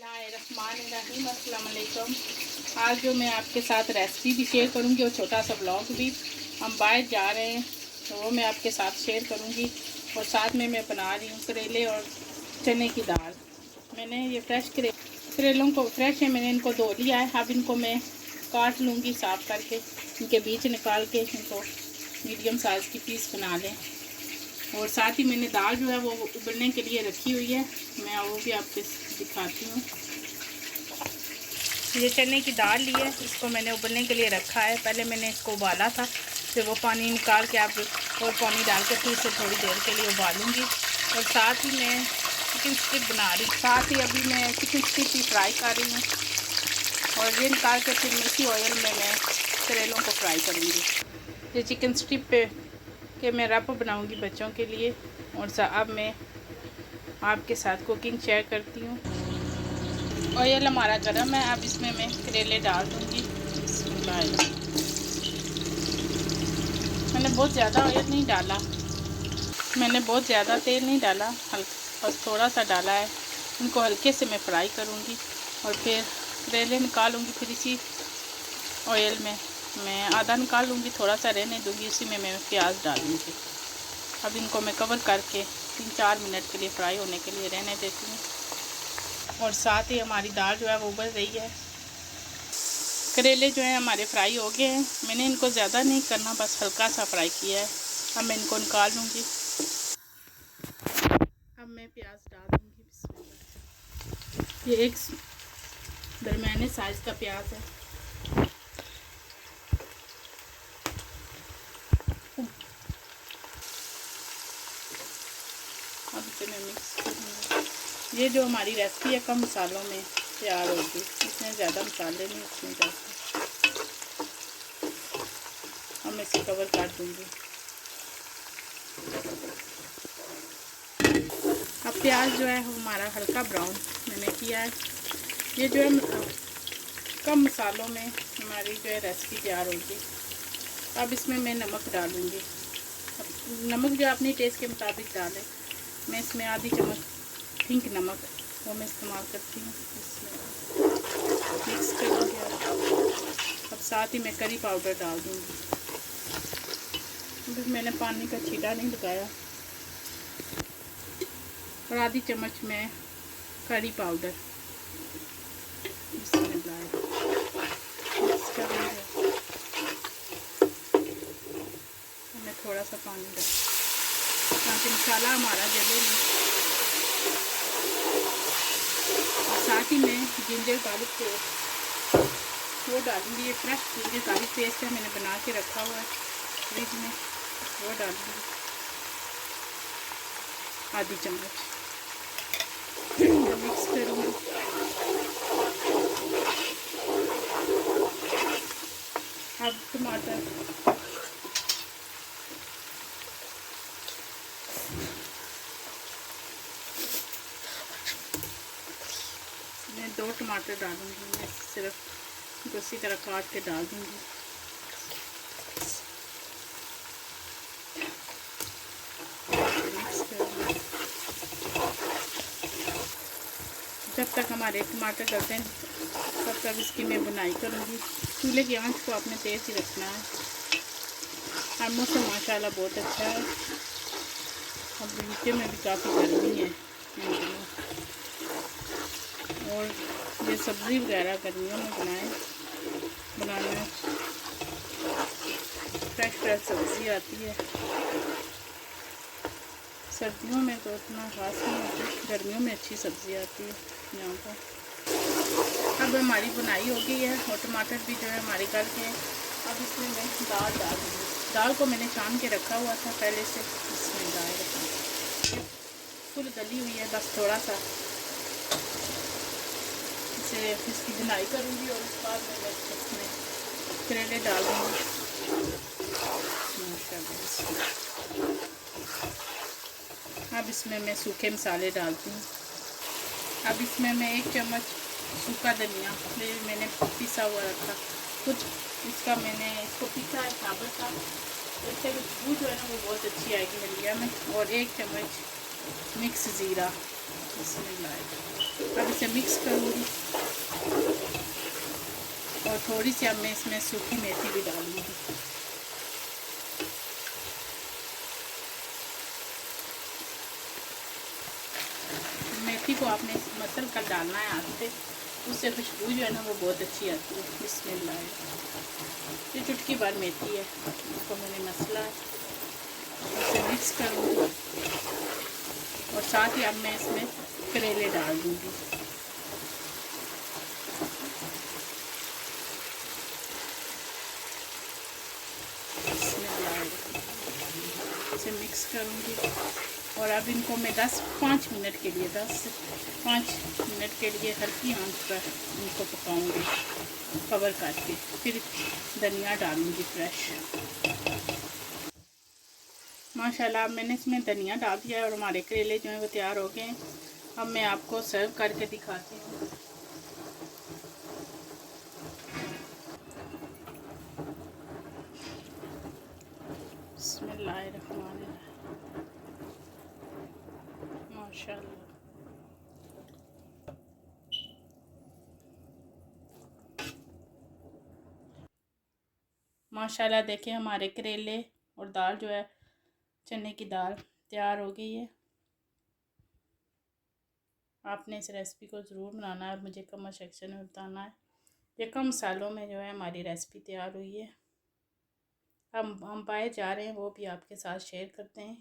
बिस्मिल्लाहिर्रहमानिर्रहीम। अस्सलाम वालेकुम। आज जो मैं आपके साथ रेसिपी भी शेयर करूंगी और छोटा सा ब्लॉग भी, हम बाहर जा रहे हैं तो वो मैं आपके साथ शेयर करूंगी। और साथ में मैं बना रही हूँ करेले और चने की दाल। मैंने ये फ्रेश करेलों को फ्रेश है, मैंने इनको धो लिया है। अब इनको मैं काट लूँगी साफ़ करके, इनके बीज निकाल के इनको मीडियम साइज़ की पीस बना लें। और साथ ही मैंने दाल जो है वो उबलने के लिए रखी हुई है, मैं वो भी आपको दिखाती हूँ। ये चने की दाल ली है, इसको मैंने उबलने के लिए रखा है। पहले मैंने इसको उबाला था, फिर वो पानी निकाल के आप और पानी डाल के फिर इसे थोड़ी देर के लिए उबालूँगी। और साथ ही मैं चिकन स्ट्रिप बना रही हूँ, साथ ही अभी मैं चिकन स्ट्रिप ही फ्राई कर रही हूँ। और ये निकाल के फिर इसी ऑयल में मैं करेलों को फ्राई करूँगी। ये चिकन स्ट्रिप पे कि मैं रैप बनाऊंगी बच्चों के लिए। और अब मैं आपके साथ कुकिंग शेयर करती हूँ। ऑयल हमारा गर्म है, अब इसमें मैं करेले डाल दूँगी। मैंने बहुत ज़्यादा ऑयल नहीं डाला, मैंने बहुत ज़्यादा तेल नहीं डाला, बस थोड़ा सा डाला है। इनको हल्के से मैं फ्राई करूँगी और फिर करेले निकालूँगी। फिर इसी ऑयल में मैं आधा निकाल लूँगी, थोड़ा सा रहने दूँगी, इसी में मैं प्याज डालूँगी। अब इनको मैं कवर करके 3-4 मिनट के लिए फ्राई होने के लिए रहने देती हूँ। और साथ ही हमारी दाल जो है वो उबल रही है। करेले जो है हमारे फ्राई हो गए हैं, मैंने इनको ज़्यादा नहीं करना, बस हल्का सा फ्राई किया है। अब मैं इनको निकाल लूँगी। अब मैं प्याज डाल दूँगी। बिस्मिल्लाह। ये एक दरमियाने साइज़ का प्याज है। अब इसे मैं मिक्स करूँगी। ये जो हमारी रेसिपी है कम मसालों में तैयार होगी, इसमें ज़्यादा मसाले नहीं इसमें जाते। अब मैं इसे कवर कर दूँगी। अब प्याज जो है हमारा हल्का ब्राउन मैंने किया है। ये जो है कम मसालों में हमारी जो है रेसिपी तैयार होगी। अब इसमें मैं नमक डालूँगी। नमक जो अपने टेस्ट के मुताबिक डालें। मैं इसमें आधी चम्मच पिंक नमक वो मैं इस्तेमाल करती हूँ। इसमें मिक्स करूँगी। अब साथ ही मैं करी पाउडर डाल दूँगी। फिर मैंने पानी का छींटा नहीं लगाया। और आधी चम्मच में करी पाउडर इसमें मिक्स करूँगी। मैं थोड़ा सा पानी डाल ताकि मसाला हमारा जले नहीं। और साथ ही मैं जिंजर गार्लिक पेस्ट वो डालूँगी। ये फ्रेश जिंजर गार्लिक पेस्ट है, मैंने बना के रखा हुआ है फ्रिज में, वो डालूँगी आधी चम्मच। मिक्स करूँगी। अब टमाटर मैं 2 टमाटर डालूँगी। मैं सिर्फ इसी तरह काट के डाल दूँगी। मिक्स करूँगी। जब तक हमारे टमाटर गलते हैं तब तक इसकी मैं बुनाई करूँगी। चूल्हे की आंच को आपने तेज़ ही रखना है। और मौसम माशाल्लाह बहुत अच्छा है। अब नीचे में भी काफ़ी गर्मी है और ये सब्ज़ी वगैरह गर्मियों में बनाना फ्रेश सब्ज़ी आती है। सर्दियों में तो उतना खास नहीं होती, गर्मियों में अच्छी सब्ज़ी आती है यहाँ पर। अब हमारी बुनाई हो गई है और टमाटर भी जो है हमारे गल के। अब इसमें मैं दाल डाल दूँगी। दाल को मैंने छान के रखा हुआ था पहले से, इसमें डाल रखा फुल गली हुई है, बस थोड़ा सा इसे इसकी बुनाई करूँगी। और उसके बाद मैं इसमें करेले डाल दूँगी। अब इसमें मैं सूखे मसाले डालती हूँ। अब इसमें मैं 1 चम्मच सूखा धनिया मैंने पिसा हुआ रखा, कुछ इसका मैंने इसको पीसा है साबुत का, इससे खुशबू जो है ना वो बहुत अच्छी आएगी हलिया में। और 1 चम्मच मिक्स ज़ीरा इसमें डालें। अब इसे मिक्स करूँगी और थोड़ी सी अब मैं इसमें सूखी मेथी भी डालूँगी। मेथी को आपने मसल कर डालना है हाथ से, उससे खुशबू जो है ना वो बहुत अच्छी आती है। बिस्मिल्लाह, ये चुटकी भर मेथी है, इसको मैंने मसला है, इसे मिक्स करूँगी और साथ ही अब मैं इसमें करेले डाल दूँगी। इसे मिक्स करूँगी और अब इनको मैं 5 मिनट के लिए 10 से 5 मिनट के लिए हल्की आंच पर इनको पकाऊंगी कवर करके। फिर धनिया डालूंगी फ्रेश। माशाल्लाह मैंने इसमें धनिया डाल दिया है और हमारे करेले जो हैं वो तैयार हो गए हैं। अब मैं आपको सर्व करके दिखाती हूँ। बिस्मिल्लाहिर्रहमानिर्रहीम, माशाल्लाह। माशाल्लाह देखिए हमारे करेले और दाल जो है चने की दाल तैयार हो गई है। आपने इस रेसिपी को ज़रूर बनाना है और मुझे कमेंट सेक्शन में बताना है। ये कम सालों में जो है हमारी रेसिपी तैयार हुई है। हम बाहर जा रहे हैं वो भी आपके साथ शेयर करते हैं।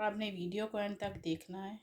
आपने वीडियो को एंड तक देखना है।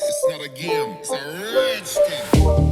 It's not a game, it's a rich thing.